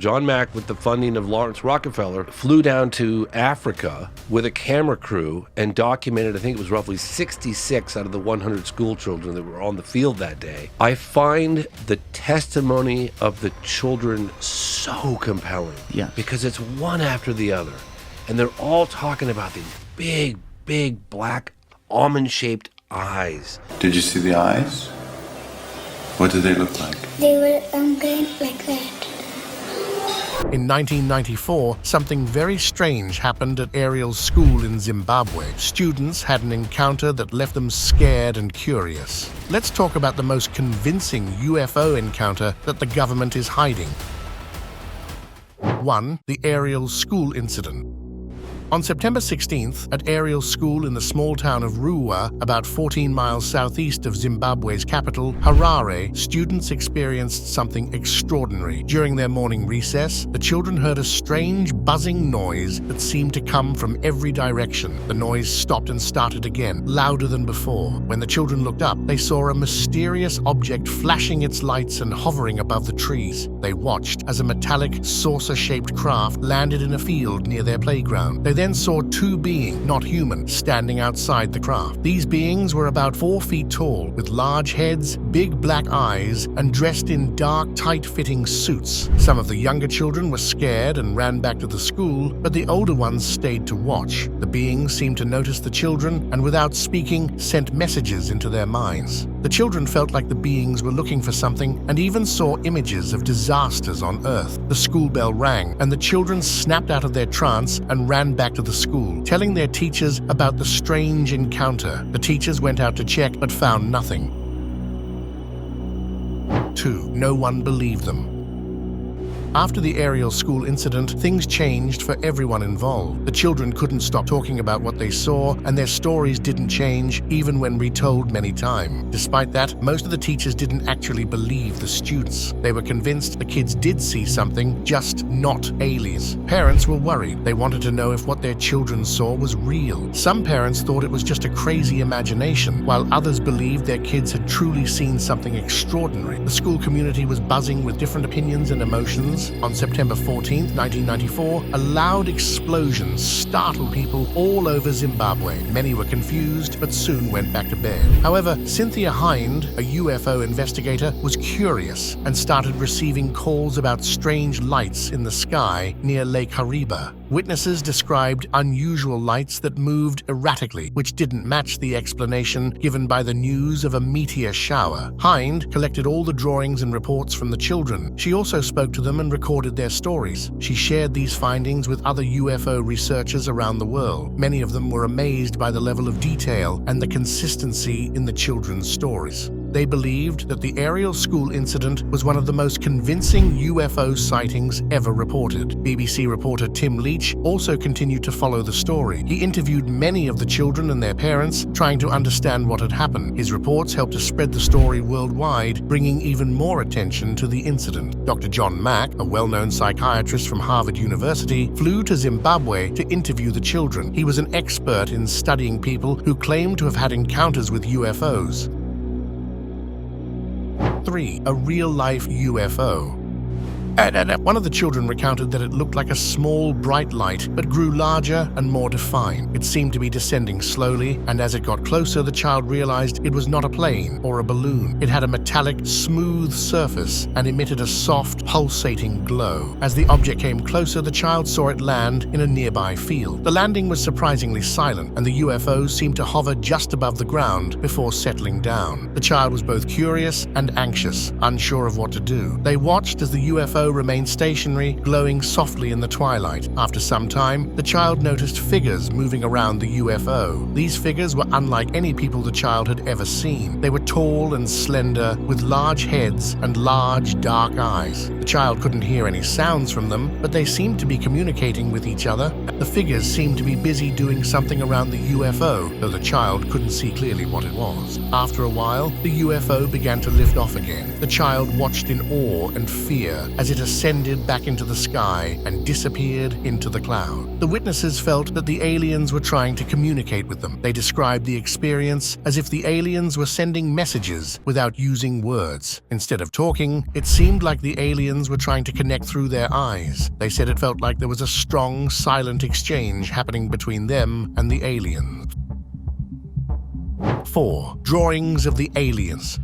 John Mack, with the funding of Lawrence Rockefeller, flew down to Africa with a camera crew and documented, I think it was roughly 66 out of the 100 school children that were on the field that day. I find the testimony of the children so compelling. Yeah. Because it's one after the other. And they're all talking about these big, big, black, almond-shaped eyes. Did you see the eyes? What did they look like? They were green like that. In 1994, something very strange happened at Ariel School in Zimbabwe. Students had an encounter that left them scared and curious. Let's talk about the most convincing UFO encounter that the government is hiding. 1. The Ariel School incident. On September 16th, at Ariel School in the small town of Ruwa, about 14 miles southeast of Zimbabwe's capital, Harare, students experienced something extraordinary. During their morning recess, the children heard a strange buzzing noise that seemed to come from every direction. The noise stopped and started again, louder than before. When the children looked up, they saw a mysterious object flashing its lights and hovering above the trees. They watched as a metallic, saucer-shaped craft landed in a field near their playground. They then saw two beings, not human, standing outside the craft. These beings were about 4 feet tall, with large heads, big black eyes, and dressed in dark, tight-fitting suits. Some of the younger children were scared and ran back to the school, but the older ones stayed to watch. The beings seemed to notice the children and, without speaking, sent messages into their minds. The children felt like the beings were looking for something and even saw images of disasters on Earth. The school bell rang, and the children snapped out of their trance and ran back to the school, telling their teachers about the strange encounter. The teachers went out to check but found nothing. 2. No one believed them. After the Ariel School incident, things changed for everyone involved. The children couldn't stop talking about what they saw, and their stories didn't change, even when retold many times. Despite that, most of the teachers didn't actually believe the students. They were convinced the kids did see something, just not aliens. Parents were worried. They wanted to know if what their children saw was real. Some parents thought it was just a crazy imagination, while others believed their kids had truly seen something extraordinary. The school community was buzzing with different opinions and emotions. On September 14, 1994, a loud explosion startled people all over Zimbabwe. Many were confused, but soon went back to bed. However, Cynthia Hind, a UFO investigator, was curious and started receiving calls about strange lights in the sky near Lake Kariba. Witnesses described unusual lights that moved erratically, which didn't match the explanation given by the news of a meteor shower. Hind collected all the drawings and reports from the children. She also spoke to them and recorded their stories. She shared these findings with other UFO researchers around the world. Many of them were amazed by the level of detail and the consistency in the children's stories. They believed that the Ariel School incident was one of the most convincing UFO sightings ever reported. BBC reporter Tim Leach also continued to follow the story. He interviewed many of the children and their parents, trying to understand what had happened. His reports helped to spread the story worldwide, bringing even more attention to the incident. Dr. John Mack, a well-known psychiatrist from Harvard University, flew to Zimbabwe to interview the children. He was an expert in studying people who claimed to have had encounters with UFOs. 3. A real-life UFO. One of the children recounted that it looked like a small, bright light, but grew larger and more defined. It seemed to be descending slowly, and as it got closer, the child realized it was not a plane or a balloon. It had a metallic, smooth surface and emitted a soft, pulsating glow. As the object came closer, the child saw it land in a nearby field. The landing was surprisingly silent, and the UFO seemed to hover just above the ground before settling down. The child was both curious and anxious, unsure of what to do. They watched as the UFO remained stationary, glowing softly in the twilight. After some time, the child noticed figures moving around the UFO. These figures were unlike any people the child had ever seen. They were tall and slender, with large heads and large, dark eyes. The child couldn't hear any sounds from them, but they seemed to be communicating with each other. The figures seemed to be busy doing something around the UFO, though the child couldn't see clearly what it was. After a while, the UFO began to lift off again. The child watched in awe and fear as it it ascended back into the sky and disappeared into the cloud. The witnesses felt that the aliens were trying to communicate with them. They described the experience as if the aliens were sending messages without using words. Instead of talking, it seemed like the aliens were trying to connect through their eyes. They said it felt like there was a strong, silent exchange happening between them and the aliens. 4. Drawings of the aliens.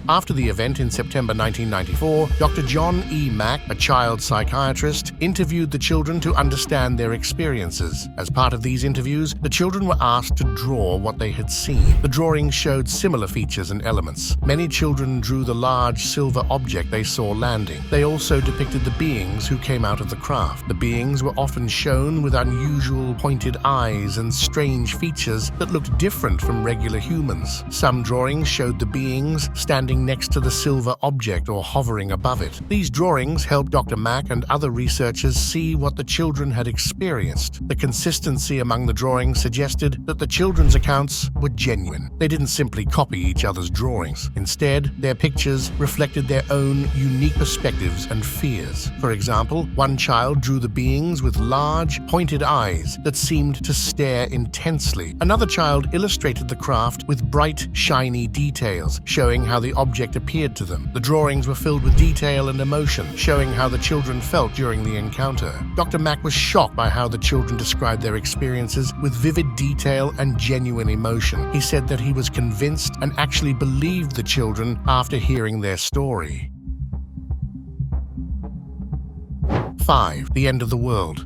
After the event in September 1994, Dr. John E. Mack, a child psychiatrist, interviewed the children to understand their experiences. As part of these interviews, the children were asked to draw what they had seen. The drawings showed similar features and elements. Many children drew the large silver object they saw landing. They also depicted the beings who came out of the craft. The beings were often shown with unusual pointed eyes and strange features that looked different from regular humans. Some drawings showed the beings standing next to the silver object or hovering above it. These drawings helped Dr. Mack and other researchers see what the children had experienced. The consistency among the drawings suggested that the children's accounts were genuine. They didn't simply copy each other's drawings. Instead, their pictures reflected their own unique perspectives and fears. For example, one child drew the beings with large, pointed eyes that seemed to stare intensely. Another child illustrated the craft with bright, shiny details, showing how the object appeared to them. The drawings were filled with detail and emotion, showing how the children felt during the encounter. Dr. Mack was shocked by how the children described their experiences with vivid detail and genuine emotion. He said that he was convinced and actually believed the children after hearing their story. 5. The end of the world.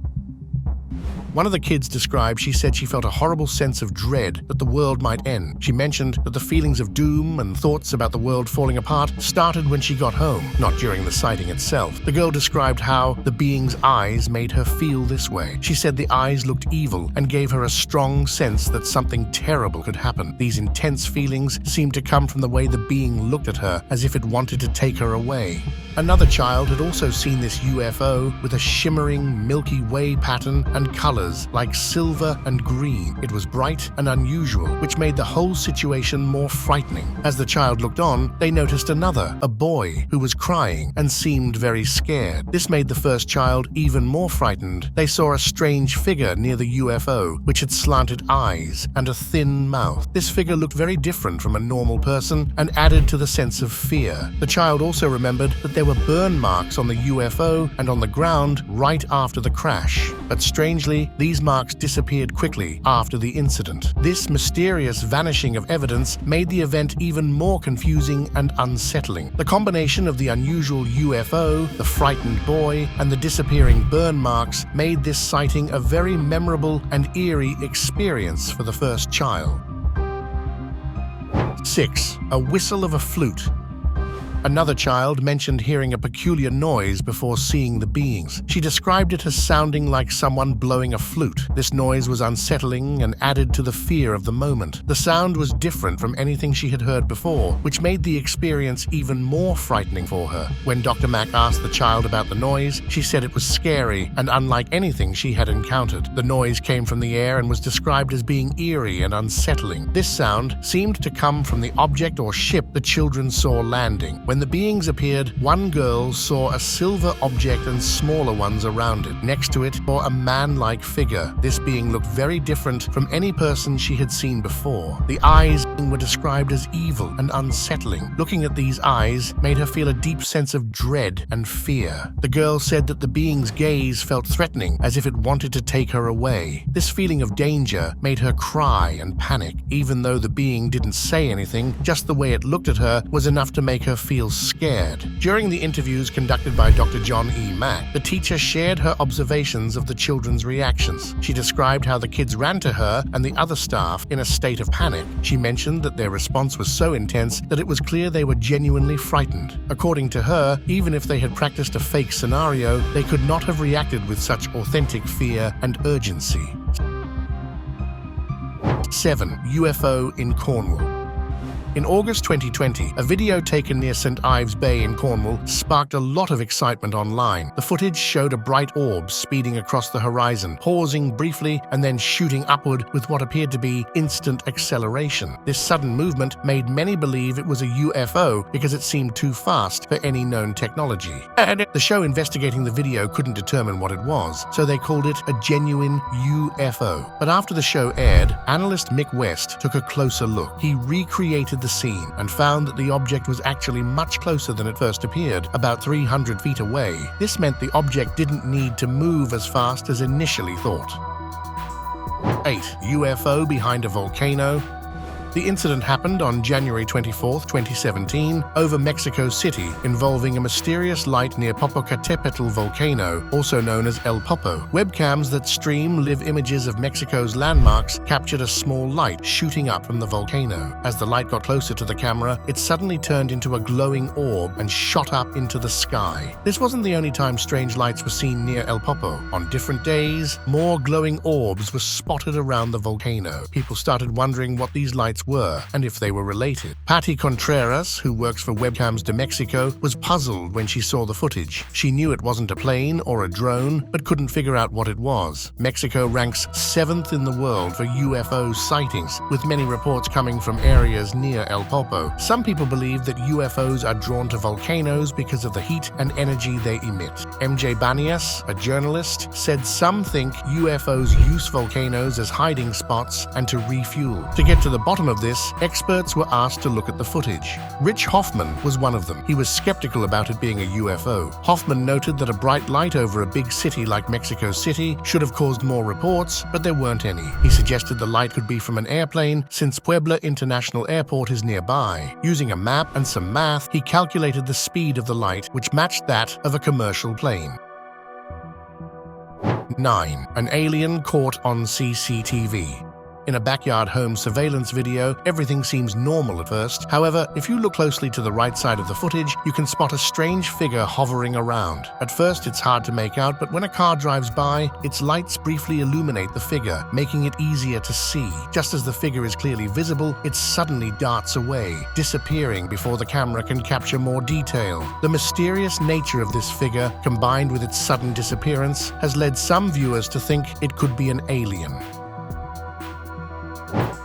One of the kids described she said she felt a horrible sense of dread that the world might end. She mentioned that the feelings of doom and thoughts about the world falling apart started when she got home, not during the sighting itself. The girl described how the being's eyes made her feel this way. She said the eyes looked evil and gave her a strong sense that something terrible could happen. These intense feelings seemed to come from the way the being looked at her, as if it wanted to take her away. Another child had also seen this UFO with a shimmering Milky Way pattern and colors like silver and green. It was bright and unusual, which made the whole situation more frightening. As the child looked on, they noticed another, a boy, who was crying and seemed very scared. This made the first child even more frightened. They saw a strange figure near the UFO, which had slanted eyes and a thin mouth. This figure looked very different from a normal person and added to the sense of fear. The child also remembered that there were burn marks on the UFO and on the ground right after the crash. But strangely, these marks disappeared quickly after the incident. This mysterious vanishing of evidence made the event even more confusing and unsettling. The combination of the unusual UFO, the frightened boy, and the disappearing burn marks made this sighting a very memorable and eerie experience for the first child. 6. A whistle of a flute. Another child mentioned hearing a peculiar noise before seeing the beings. She described it as sounding like someone blowing a flute. This noise was unsettling and added to the fear of the moment. The sound was different from anything she had heard before, which made the experience even more frightening for her. When Dr. Mack asked the child about the noise, she said it was scary and unlike anything she had encountered. The noise came from the air and was described as being eerie and unsettling. This sound seemed to come from the object or ship the children saw landing. When the beings appeared, one girl saw a silver object and smaller ones around it. Next to it, saw a man-like figure. This being looked very different from any person she had seen before. The eyes were described as evil and unsettling. Looking at these eyes made her feel a deep sense of dread and fear. The girl said that the being's gaze felt threatening, as if it wanted to take her away. This feeling of danger made her cry and panic. Even though the being didn't say anything, just the way it looked at her was enough to make her feel scared. During the interviews conducted by Dr. John E. Mack, the teacher shared her observations of the children's reactions. She described how the kids ran to her and the other staff in a state of panic. She mentioned that their response was so intense that it was clear they were genuinely frightened. According to her, even if they had practiced a fake scenario, they could not have reacted with such authentic fear and urgency. 7. UFO in Cornwall. In August 2020, a video taken near St. Ives Bay in Cornwall sparked a lot of excitement online. The footage showed a bright orb speeding across the horizon, pausing briefly and then shooting upward with what appeared to be instant acceleration. This sudden movement made many believe it was a UFO because it seemed too fast for any known technology. And the show investigating the video couldn't determine what it was, so they called it a genuine UFO. But after the show aired, analyst Mick West took a closer look. He recreated the scene and found that the object was actually much closer than it first appeared, about 300 feet away. This meant the object didn't need to move as fast as initially thought. 8. UFO behind a volcano. The incident happened on January 24, 2017, over Mexico City, involving a mysterious light near Popocatépetl volcano, also known as El Popo. Webcams that stream live images of Mexico's landmarks captured a small light shooting up from the volcano. As the light got closer to the camera, it suddenly turned into a glowing orb and shot up into the sky. This wasn't the only time strange lights were seen near El Popo. On different days, more glowing orbs were spotted around the volcano. People started wondering what these lights were and if they were related. Patty Contreras, who works for Webcams de Mexico, was puzzled when she saw the footage. She knew it wasn't a plane or a drone, but couldn't figure out what it was. Mexico ranks 7th in the world for UFO sightings, with many reports coming from areas near El Popo. Some people believe that UFOs are drawn to volcanoes because of the heat and energy they emit. MJ Banias, a journalist, said some think UFOs use volcanoes as hiding spots and to refuel. To get to the bottom of this, experts were asked to look at the footage. Rich Hoffman was one of them. He was skeptical about it being a UFO. Hoffman noted that a bright light over a big city like Mexico City should have caused more reports, but there weren't any. He suggested the light could be from an airplane, since Puebla International Airport is nearby. Using a map and some math, he calculated the speed of the light, which matched that of a commercial plane. 9. An alien caught on CCTV. In a backyard home surveillance video, everything seems normal at first. However, if you look closely to the right side of the footage, you can spot a strange figure hovering around. At first, it's hard to make out, but when a car drives by, its lights briefly illuminate the figure, making it easier to see. Just as the figure is clearly visible, it suddenly darts away, disappearing before the camera can capture more detail. The mysterious nature of this figure, combined with its sudden disappearance, has led some viewers to think it could be an alien.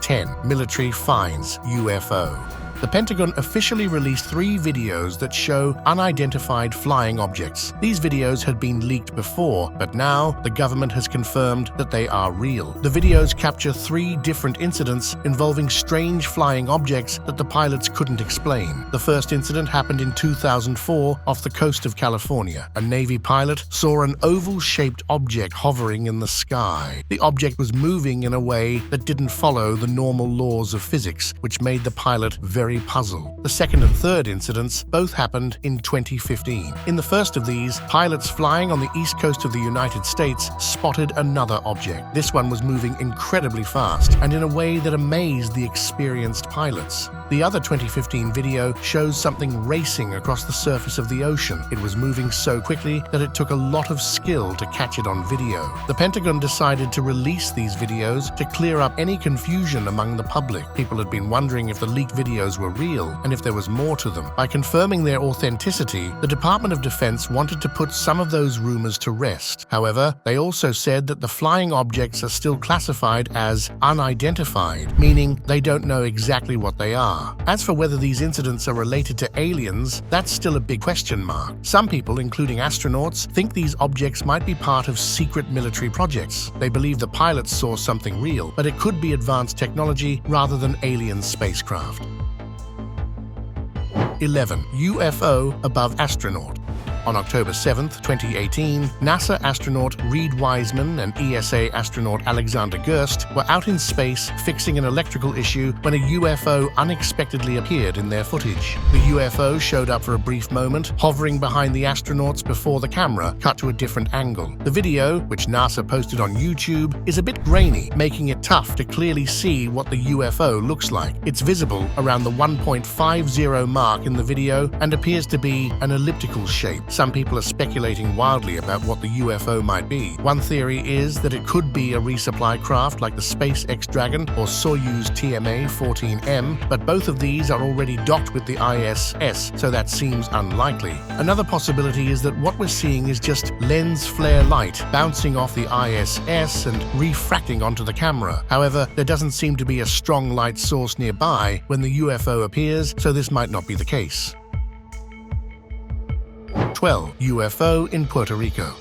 10. Military finds UFO. The Pentagon officially released 3 videos that show unidentified flying objects. These videos had been leaked before, but now the government has confirmed that they are real. The videos capture 3 different incidents involving strange flying objects that the pilots couldn't explain. The first incident happened in 2004 off the coast of California. A Navy pilot saw an oval-shaped object hovering in the sky. The object was moving in a way that didn't follow the normal laws of physics, which made the pilot very puzzled. The second and third incidents both happened in 2015. In the first of these, pilots flying on the east coast of the United States spotted another object. This one was moving incredibly fast and in a way that amazed the experienced pilots. The other 2015 video shows something racing across the surface of the ocean. It was moving so quickly that it took a lot of skill to catch it on video. The Pentagon decided to release these videos to clear up any confusion among the public. People had been wondering if the leaked videos were real and if there was more to them. By confirming their authenticity, the Department of Defense wanted to put some of those rumors to rest. However, they also said that the flying objects are still classified as unidentified, meaning they don't know exactly what they are. As for whether these incidents are related to aliens, that's still a big question mark. Some people, including astronauts, think these objects might be part of secret military projects. They believe the pilots saw something real, but it could be advanced technology rather than alien spacecraft. 11. UFO above astronaut. On October 7, 2018, NASA astronaut Reed Wiseman and ESA astronaut Alexander Gerst were out in space fixing an electrical issue when a UFO unexpectedly appeared in their footage. The UFO showed up for a brief moment, hovering behind the astronauts before the camera cut to a different angle. The video, which NASA posted on YouTube, is a bit grainy, making it tough to clearly see what the UFO looks like. It's visible around the 1.50 mark in the video and appears to be an elliptical shape. Some people are speculating wildly about what the UFO might be. One theory is that it could be a resupply craft like the SpaceX Dragon or Soyuz TMA-14M, but both of these are already docked with the ISS, so that seems unlikely. Another possibility is that what we're seeing is just lens flare light bouncing off the ISS and refracting onto the camera. However, there doesn't seem to be a strong light source nearby when the UFO appears, so this might not be the case. 12. UFO in Puerto Rico.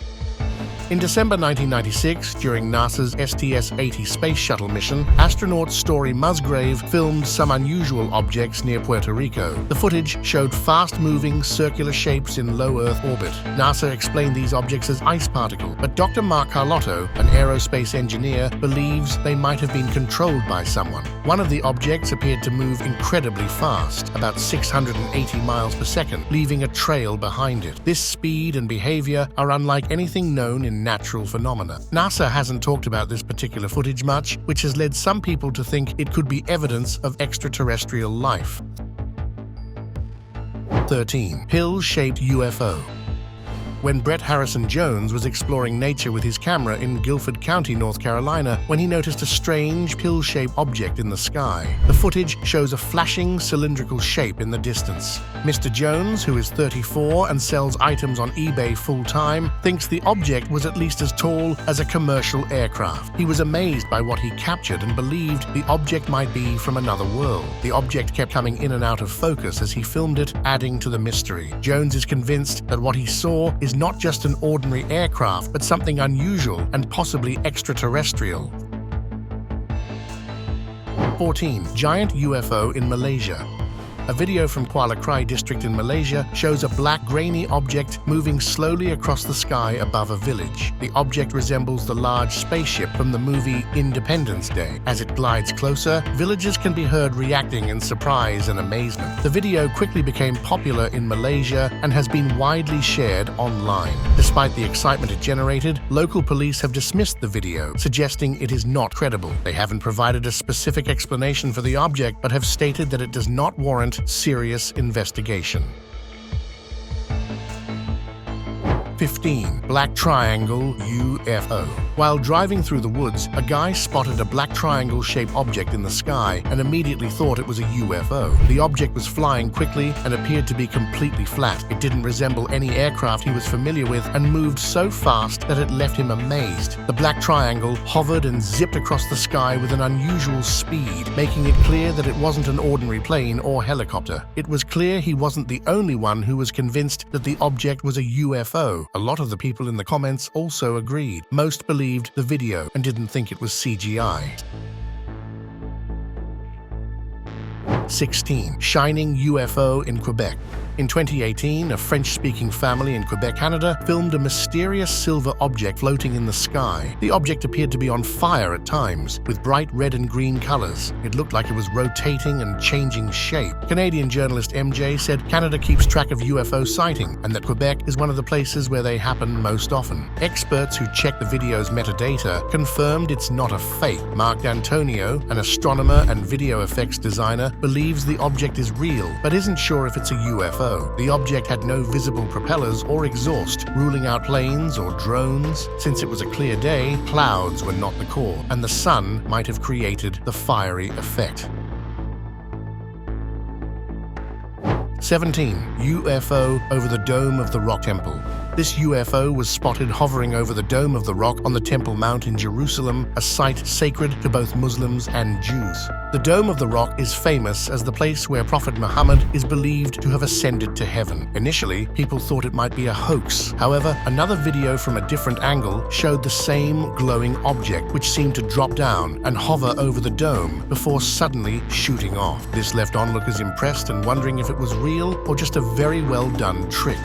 In December 1996, during NASA's STS-80 space shuttle mission, astronaut Story Musgrave filmed some unusual objects near Puerto Rico. The footage showed fast-moving circular shapes in low Earth orbit. NASA explained these objects as ice particles, but Dr. Mark Carlotto, an aerospace engineer, believes they might have been controlled by someone. One of the objects appeared to move incredibly fast, about 680 miles per second, leaving a trail behind it. This speed and behavior are unlike anything known in natural phenomena. NASA hasn't talked about this particular footage much, which has led some people to think it could be evidence of extraterrestrial life. 13. Pill-shaped UFO. When Brett Harrison Jones was exploring nature with his camera in Guilford County, North Carolina, when he noticed a strange pill-shaped object in the sky. The footage shows a flashing cylindrical shape in the distance. Mr. Jones, who is 34 and sells items on eBay full-time, thinks the object was at least as tall as a commercial aircraft. He was amazed by what he captured and believed the object might be from another world. The object kept coming in and out of focus as he filmed it, adding to the mystery. Jones is convinced that what he saw is not just an ordinary aircraft, but something unusual and possibly extraterrestrial. 14. Giant UFO in Malaysia. A video from Kuala Krai district in Malaysia shows a black grainy object moving slowly across the sky above a village. The object resembles the large spaceship from the movie Independence Day. As it glides closer, villagers can be heard reacting in surprise and amazement. The video quickly became popular in Malaysia and has been widely shared online. Despite the excitement it generated, local police have dismissed the video, suggesting it is not credible. They haven't provided a specific explanation for the object, but have stated that it does not warrant serious investigation. 15. Black Triangle UFO. While driving through the woods, a guy spotted a black triangle-shaped object in the sky and immediately thought it was a UFO. The object was flying quickly and appeared to be completely flat. It didn't resemble any aircraft he was familiar with and moved so fast that it left him amazed. The black triangle hovered and zipped across the sky with an unusual speed, making it clear that it wasn't an ordinary plane or helicopter. It was clear he wasn't the only one who was convinced that the object was a UFO. A lot of the people in the comments also agreed. Most believed the video and didn't think it was CGI. 16. Shining UFO in Quebec. In 2018, a French-speaking family in Quebec, Canada, filmed a mysterious silver object floating in the sky. The object appeared to be on fire at times, with bright red and green colors. It looked like it was rotating and changing shape. Canadian journalist MJ said Canada keeps track of UFO sighting and that Quebec is one of the places where they happen most often. Experts who checked the video's metadata confirmed it's not a fake. Mark D'Antonio, an astronomer and video effects designer, believes the object is real, but isn't sure if it's a UFO. The object had no visible propellers or exhaust, ruling out planes or drones. Since it was a clear day, clouds were not the core, and the sun might have created the fiery effect. 17. UFO over the Dome of the Rock Temple. This UFO was spotted hovering over the Dome of the Rock on the Temple Mount in Jerusalem, a site sacred to both Muslims and Jews. The Dome of the Rock is famous as the place where Prophet Muhammad is believed to have ascended to heaven. Initially, people thought it might be a hoax. However, another video from a different angle showed the same glowing object, which seemed to drop down and hover over the dome before suddenly shooting off. This left onlookers impressed and wondering if it was real or just a very well done trick.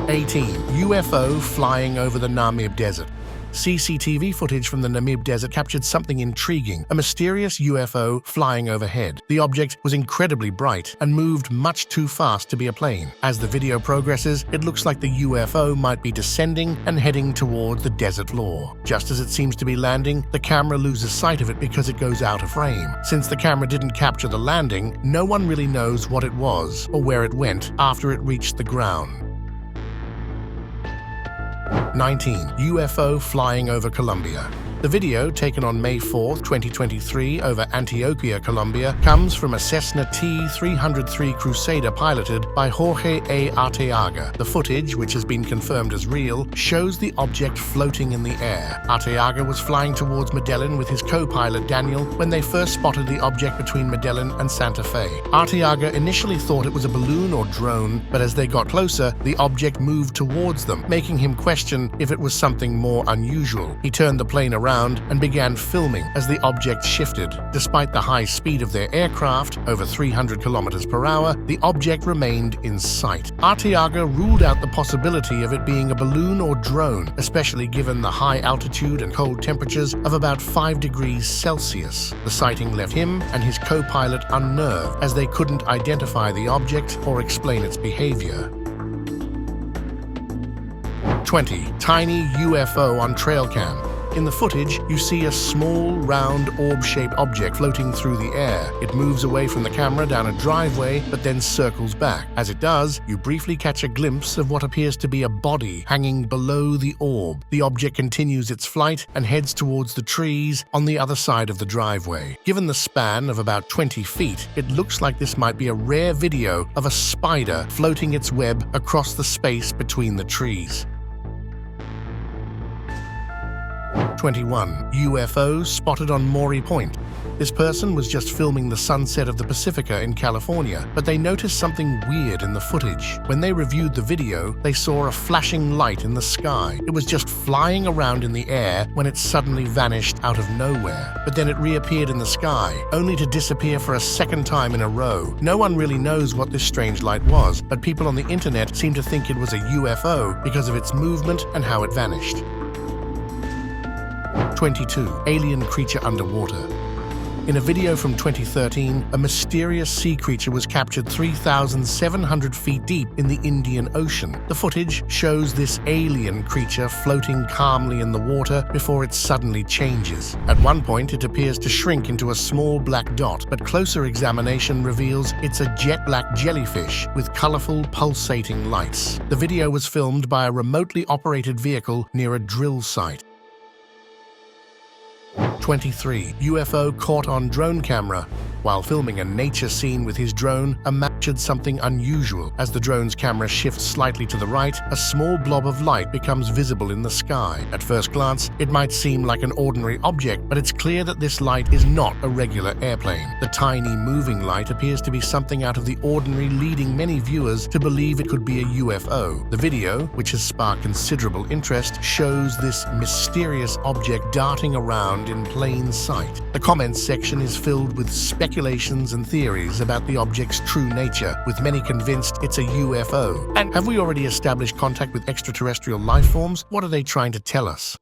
18. UFO flying over the Namib Desert. CCTV footage from the Namib Desert captured something intriguing, a mysterious UFO flying overhead. The object was incredibly bright and moved much too fast to be a plane. As the video progresses, it looks like the UFO might be descending and heading toward the desert floor. Just as it seems to be landing, the camera loses sight of it because it goes out of frame. Since the camera didn't capture the landing, no one really knows what it was or where it went after it reached the ground. 19. UFO flying over Colombia. The video, taken on May 4, 2023, over Antioquia, Colombia, comes from a Cessna T-303 Crusader piloted by Jorge A. Arteaga. The footage, which has been confirmed as real, shows the object floating in the air. Arteaga was flying towards Medellin with his co-pilot Daniel when they first spotted the object between Medellin and Santa Fe. Arteaga initially thought it was a balloon or drone, but as they got closer, the object moved towards them, making him question if it was something more unusual. He turned the plane around and began filming as the object shifted. Despite the high speed of their aircraft, over 300 kilometers per hour, the object remained in sight. Arteaga ruled out the possibility of it being a balloon or drone, especially given the high altitude and cold temperatures of about 5 degrees Celsius. The sighting left him and his co-pilot unnerved as they couldn't identify the object or explain its behavior. 20. Tiny UFO on trail cam. In the footage, you see a small, round, orb-shaped object floating through the air. It moves away from the camera down a driveway, but then circles back. As it does, you briefly catch a glimpse of what appears to be a body hanging below the orb. The object continues its flight and heads towards the trees on the other side of the driveway. Given the span of about 20 feet, it looks like this might be a rare video of a spider floating its web across the space between the trees. 21. UFO spotted on Maury Point. This person was just filming the sunset of the Pacifica in California, but they noticed something weird in the footage. When they reviewed the video, they saw a flashing light in the sky. It was just flying around in the air when it suddenly vanished out of nowhere. But then it reappeared in the sky, only to disappear for a second time in a row. No one really knows what this strange light was, but people on the internet seem to think it was a UFO because of its movement and how it vanished. 22. Alien creature underwater. In a video from 2013, a mysterious sea creature was captured 3,700 feet deep in the Indian Ocean. The footage shows this alien creature floating calmly in the water before it suddenly changes. At one point, it appears to shrink into a small black dot, but closer examination reveals it's a jet black jellyfish with colorful, pulsating lights. The video was filmed by a remotely operated vehicle near a drill site. 23. UFO caught on drone camera. While filming a nature scene with his drone, a man captured something unusual. As the drone's camera shifts slightly to the right, a small blob of light becomes visible in the sky. At first glance, it might seem like an ordinary object, but it's clear that this light is not a regular airplane. The tiny moving light appears to be something out of the ordinary, leading many viewers to believe it could be a UFO. The video, which has sparked considerable interest, shows this mysterious object darting around in plain sight. The comments section is filled with speculations and theories about the object's true nature, with many convinced it's a UFO. And have we already established contact with extraterrestrial life forms? What are they trying to tell us?